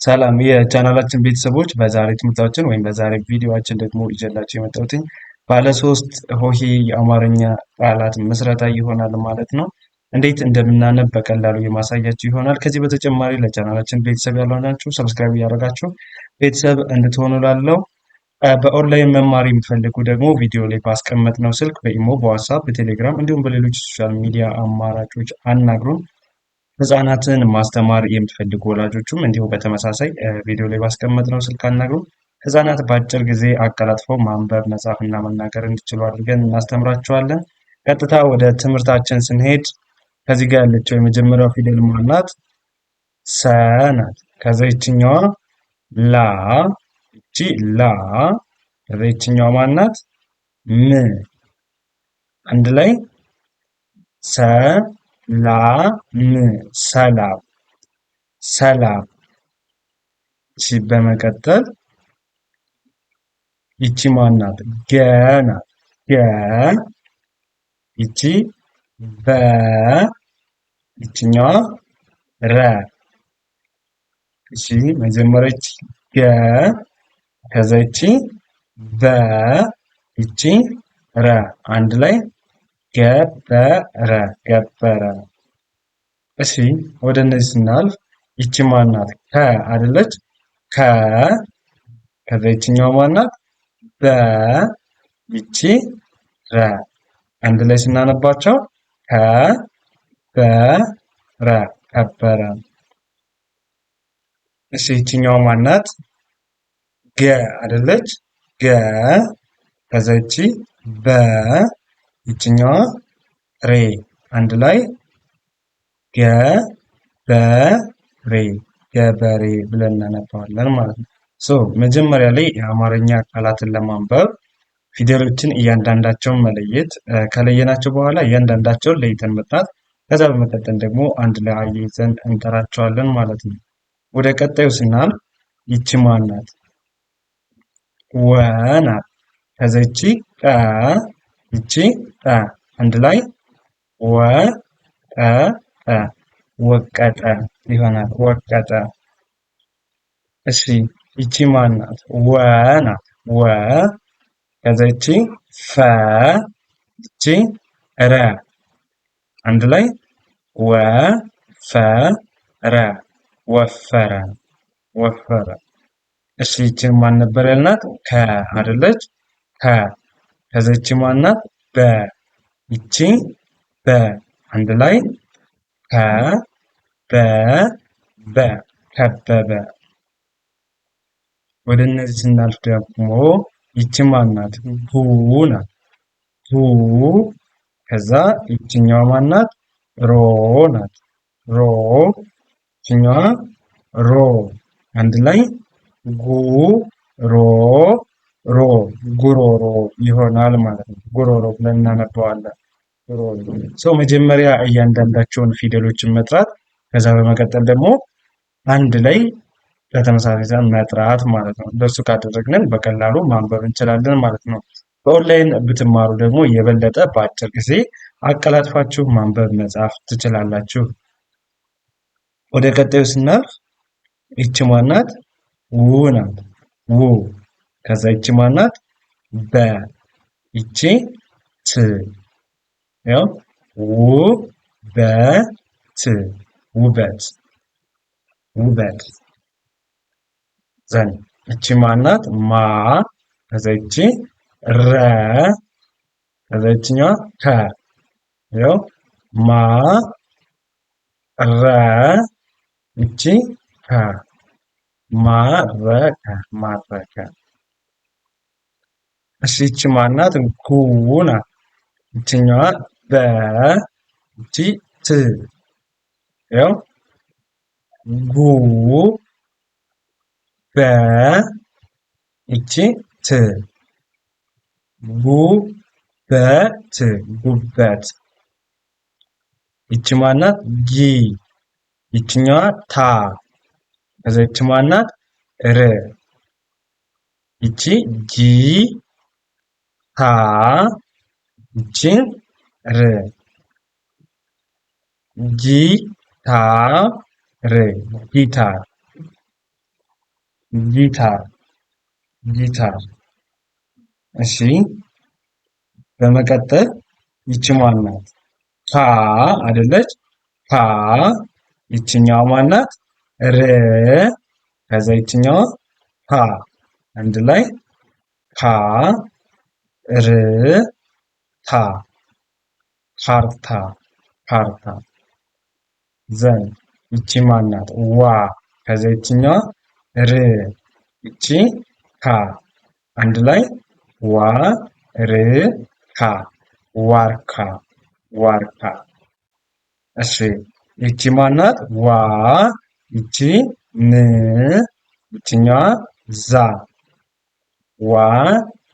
ሰላም የቻናላችን ቤተሰቦች በዛሬ ትምህርታችን ወይም በዛሬ ቪዲዮአችን ደግሞ ይዤላችሁ የመጣሁት ባለ ሶስት ሆሄ የአማርኛ ቃላት ምስረታ ይሆናል ማለት ነው። እንዴት እንደምናነብ በቀላሉ የማሳያችሁ ይሆናል። ከዚህ በተጨማሪ ለቻናላችን ቤተሰብ ያልሆናችሁ ሰብስክራይብ እያደረጋችሁ ቤተሰብ እንድትሆኑ ላለው በኦንላይን መማር የሚፈልጉ ደግሞ ቪዲዮ ላይ ባስቀመጥነው ስልክ በኢሞ፣ በዋትስአፕ፣ በቴሌግራም እንዲሁም በሌሎች ሶሻል ሚዲያ አማራጮች አናግሩን። ህፃናትን ማስተማር የምትፈልጉ ወላጆችም እንዲሁ በተመሳሳይ ቪዲዮ ላይ ባስቀመጥነው ስልክ አናግሩ። ህፃናት በአጭር ጊዜ አቀላጥፈው ማንበብ መጻፍና መናገር እንዲችሉ አድርገን እናስተምራቸዋለን። ቀጥታ ወደ ትምህርታችን ስንሄድ ከዚህ ጋር ያለችው የመጀመሪያው ፊደል ማናት? ሰ ናት። ከዛ ይችኛዋ ላ፣ ይቺ ላ። ከዛ ይችኛዋ ማናት? ም። አንድ ላይ ሰላም፣ ሰላም፣ ሰላም። እሺ በመቀጠል ይቺ ማናት? ገ ናት። ገ። ይቺ በ፣ ይችኛዋ ረ። እሺ መጀመሪያ ይቺ ገ፣ ከዛ ይቺ በ፣ ይቺ ረ። አንድ ላይ ገበረ፣ ገበረ። እሺ ወደ እነዚህ ስናልፍ ይቺ ማናት? ከ አይደለች? ከ። ከዛ ይችኛው ማናት? በ፣ ይቺ ረ። አንድ ላይ ስናነባቸው ከበረ፣ ከበረ። እሺ ይችኛው ማናት? ገ አይደለች? ገ። ከዛ ይቺ በ፣ ይችኛዋ ሬ። አንድ ላይ ገበሬ፣ ገበሬ ብለን እናነባዋለን ማለት ነው። መጀመሪያ ላይ የአማርኛ ቃላትን ለማንበብ ፊደሎችን እያንዳንዳቸውን መለየት፣ ከለየናቸው በኋላ እያንዳንዳቸውን ለይተን መጥራት፣ ከዛ በመቀጠል ደግሞ አንድ ላይ አያይዘን እንጠራቸዋለን ማለት ነው። ወደ ቀጣዩ ስናልፍ ይቺ ማን ናት? ወ ናት። ከዛ ይቺ ቀ፣ ይቺ ጠ። አንድ ላይ ወቀጠ፣ ወቀጠ ይሆናል። ወቀጠ። እሺ ይቺ ማን ናት? ወ ናት። ወ። ከዛ ይቺ ፈ፣ ይቺ ረ። አንድ ላይ ወፈረ፣ ወፈረ፣ ወፈረ። እሺ ይቺን ማን ነበር ያልናት? ከ አይደለች? ከ። ከዛ ይቺ ማን ናት? በ። ይቺ በ። አንድ ላይ ከበበ፣ ከበበ። ወደ እነዚህ ስናልፍ ደግሞ ይቺ ማን ናት? ቡ ናት። ቡ። ከዛ ይችኛዋ ማን ናት? ሮ ናት። ሮ። ይችኛዋ ሮ። አንድ ላይ ጉሮሮ፣ ጉሮሮ ይሆናል ማለት ነው። ጉሮሮ ብለን እናነበዋለን። መጀመሪያ እያንዳንዳቸውን ፊደሎችን መጥራት፣ ከዛ በመቀጠል ደግሞ አንድ ላይ በተመሳሳይ ሰዓት መጥራት ማለት ነው። እንደሱ ካደረግን በቀላሉ ማንበብ እንችላለን ማለት ነው። በኦንላይን ብትማሩ ደግሞ የበለጠ በአጭር ጊዜ አቀላጥፋችሁ ማንበብ መጻፍ ትችላላችሁ። ወደ ቀጣዩ ስናልፍ ይቺ ማናት? ው ናት። ው። ከዛ ይቺ ማናት? በ። ይቺ ት። ያው ውበት፣ ውበት፣ ውበት። ዘን እቺ ማናት? ማ። ከዛ ይቺ ረ። ከዛ ይችኛዋ ከ። ያው ማ ረ፣ ይቺ ከ። ማረከ፣ ማረከ። እሺ ይቺ ማናት? ጉ ናት። ይችኛዋ በ፣ ይቺ ት። ያው ጉ በ፣ ይቺ ት። ጉበት፣ ጉበት። ይቺ ማናት? ጊ። ይችኛዋ ታ። ከዛ ይቺ ማናት? ር። ይቺ ጂ ታ፣ ይቺ ር። ጊታር፣ ጊታር። ጊታር ጊታር። እሺ በመቀጠል ይቺ ማን ናት? ካ አይደለች? ካ ይችኛዋ ማን ናት? ር ከዛ ይችኛዋ ካ አንድ ላይ ካ ር ታ ካርታ ካርታ። ዘን ይቺ ማን ናት? ዋ ከዛ ይችኛዋ ር ይቺ ካ አንድ ላይ ዋ ር ካ ዋርካ ዋርካ። እሺ ይቺ ማን ናት? ዋ ይቺ ን ይችኛዋ ዛ ዋ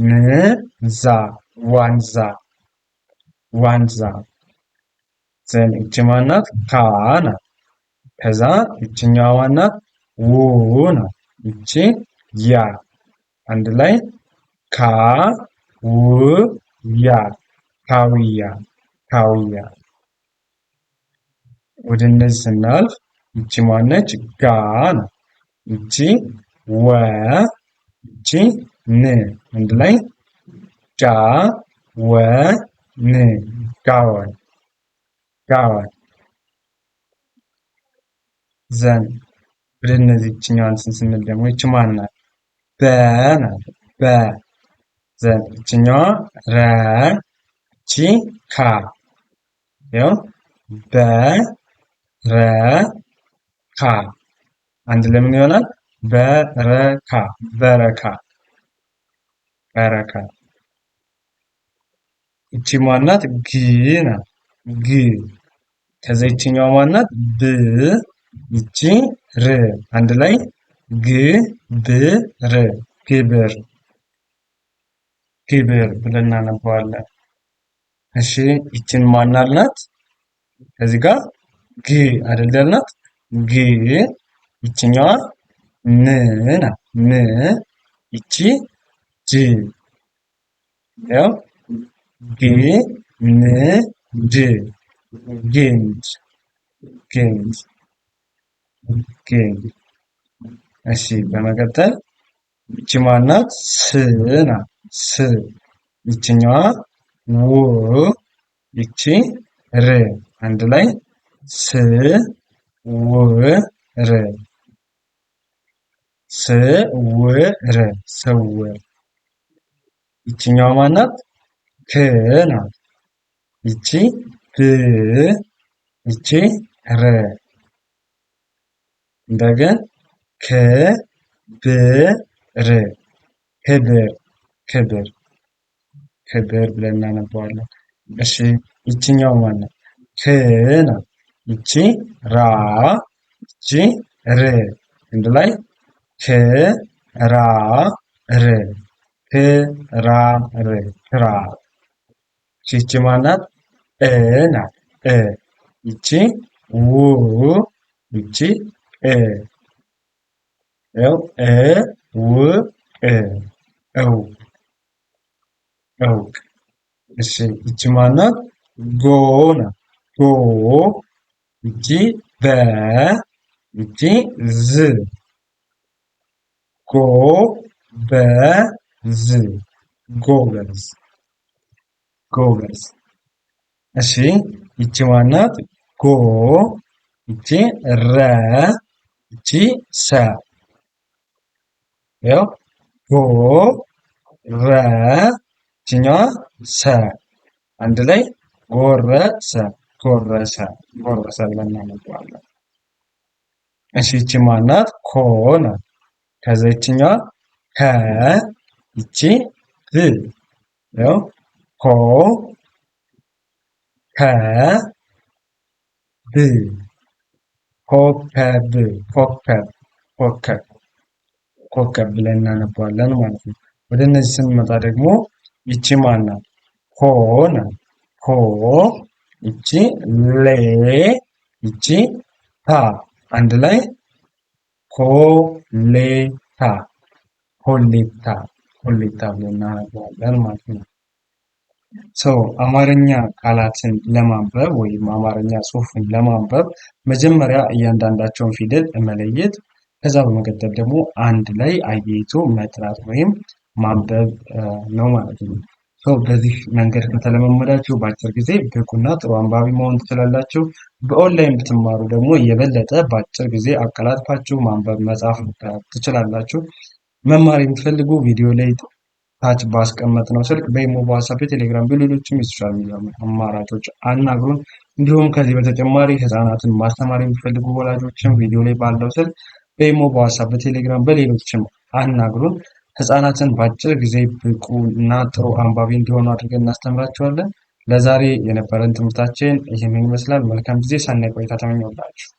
ን ዛ ዋንዛ ዋንዛ። ዘን ይቺ ማን ናት? ካ ናት። ከዛ ይችኛዋ ማን ናት? ው ናት። ይቺ ያ አንድ ላይ ካ ው ያ ካውያ ካውያ። ወደ እነዚህ ስናልፍ ይቺ ማነች? ጋ ናት። ይቺ ወ ይቺ ን አንድ ላይ ጋ ወ ን ጋወን ጋወን። ዘን ወደ እነዚህ ይችኛዋን ስንል ደግሞ ይቺ ማን ናት? በ ናት። በ ዘን ይችኛዋ ረ ይቺ ካ ያው በ ረ ካ አንድ ለምን ይሆናል? በረካ በረካ በረካ። ይቺ ማናት? ግ ናት። ግ ከዛ ይችኛዋ ማናት? ብ ይቺ ር አንድ ላይ ግ ብ ር ግብር ግብር ብለን እናነባዋለን። እሺ ይችን ማናልናት? ከዚህ ጋር ግ አይደለናት? ግ ይችኛዋ ን ናት። ን ይቺ ጅ ያው ግ ን ጅ ግንድ ግንድ ግንድ። እሺ በመቀጠል ይቺ ማናት? ስ ናት። ስ ይችኛዋ ው ይቺ ር አንድ ላይ ስ ው ር ስ ው ር ስውር። ይችኛዋ ማናት? ክ ናት። ይቺ ብ ይቺ ር እንደገን ከ ብ ር ክብር ክብር ክብር ብለን እናነባዋለን። እሺ ይችኛው ማናት? ክ ናት። ይቺ ራ ይቺ ር አንድ ላይ ክ ራ ር ክራር ክራር። ይቺ ማናት? እ ናት። እ ይቺ ው ይቺ እ ያው እ ው እ እውቅ እውቅ። እሺ ይቺ ማናት? ጎ ናት። ጎ ይቺ በ ይቺ ዝ ጎ በ ዝ ጎበዝ ጎበዝ። እሺ ይቺ ማናት? ጎ ይቺ ረ ይቺ ሰ ያው ጎ ረ ይችኛዋ ሰ አንድ ላይ ጎረሰ ጎረሰ ጎረሰ ብለን እናነባዋለን። እሺ ይቺ ማናት? ኮ ናት። ከዛ ይችኛዋ ከ ይቺ ብ ያው ኮ ከ ብ ኮከብ ኮከብ ኮከብ ኮከብ ብለን እናነባዋለን ማለት ነው። ወደ እነዚህ ስንመጣ ደግሞ ይቺ ማናት? ሆ ናት። ሆ ይቺ ሌ ይቺ ታ አንድ ላይ ኮሌታ ኮሌታ ኮሌታ ብለን እናነባዋለን ማለት ነው። አማርኛ ቃላትን ለማንበብ ወይም አማርኛ ጽሑፍን ለማንበብ መጀመሪያ እያንዳንዳቸውን ፊደል መለየት፣ ከዛ በመቀጠል ደግሞ አንድ ላይ አያይዞ መጥራት ወይም ማንበብ ነው ማለት ነው። በዚህ መንገድ ከተለማመዳችሁ በአጭር ጊዜ ብቁና ጥሩ አንባቢ መሆን ትችላላችሁ። በኦንላይን ብትማሩ ደግሞ የበለጠ በአጭር ጊዜ አቀላጥፋችሁ ማንበብ መጻፍ ትችላላችሁ። መማር የምትፈልጉ ቪዲዮ ላይ ታች ባስቀመጥነው ስልክ በኢሞ፣ በዋትስአፕ፣ በቴሌግራም በሌሎችም የሶሻል ሚዲያ አማራጮች አናግሩን። እንዲሁም ከዚህ በተጨማሪ ህፃናትን ማስተማር የሚፈልጉ ወላጆችም ቪዲዮ ላይ ባለው ስልክ በኢሞ፣ በዋትስአፕ፣ በቴሌግራም በሌሎችም አናግሩን። ህፃናትን በአጭር ጊዜ ብቁ እና ጥሩ አንባቢ እንዲሆኑ አድርገን እናስተምራቸዋለን። ለዛሬ የነበረን ትምህርታችን ይህንን ይመስላል። መልካም ጊዜ፣ ሰናይ ቆይታ ተመኘሁላችሁ።